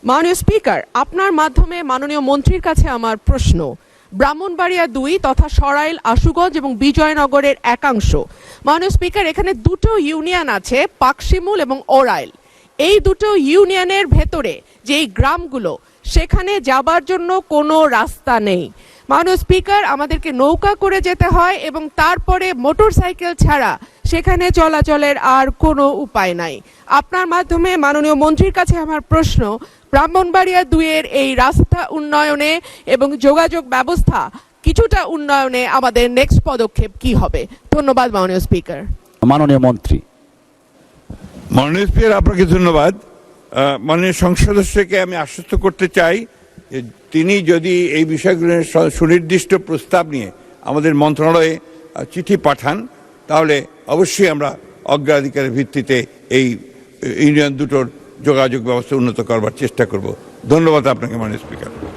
মাননীয় স্পিকার, আপনার মাধ্যমে মাননীয় মন্ত্রীর কাছে আমার প্রশ্ন। ব্রাহ্মণবাড়িয়া ২ তথা সরাইল, আশুগঞ্জ এবং বিজয়নগরের একাংশ, মাননীয় স্পিকার, এখানে দুটো ইউনিয়ন আছে, পাকশিমুল এবং ওরাইল। এই দুটো ইউনিয়নের ভেতরে যেই গ্রামগুলো, সেখানে যাবার জন্য কোনো রাস্তা নেই। মাননীয় স্পিকার, আমাদেরকে নৌকা করে যেতে হয় এবং তারপরে মোটরসাইকেল ছাড়া সেখানে চলাচলের আর কোনো উপায় নাই। আপনার মাধ্যমে মাননীয় মন্ত্রীর কাছে আমার প্রশ্ন, ব্রাহ্মণবাড়িয়া ২ এর এই রাস্তা উন্নয়নে এবং যোগাযোগ ব্যবস্থা কিছুটা উন্নয়নে আমাদের নেক্সট পদক্ষেপ কি হবে? ধন্যবাদ মাননীয় স্পিকার। মাননীয় মন্ত্রী। মাননীয় স্পিকার, আপনাকে ধন্যবাদ। মাননীয় সংসদ সদস্যকে আমি আশ্বস্ত করতে চাই যে তিনি যদি এই বিষয়গুলোর সুনির্দিষ্ট প্রস্তাব নিয়ে আমাদের মন্ত্রণালয়ে চিঠি পাঠান, তাহলে অবশ্যই আমরা অগ্রাধিকারের ভিত্তিতে এই ইউনিয়ন দুটোর যোগাযোগ ব্যবস্থা উন্নত করবার চেষ্টা করব। ধন্যবাদ আপনাকে মাননীয় স্পিকার।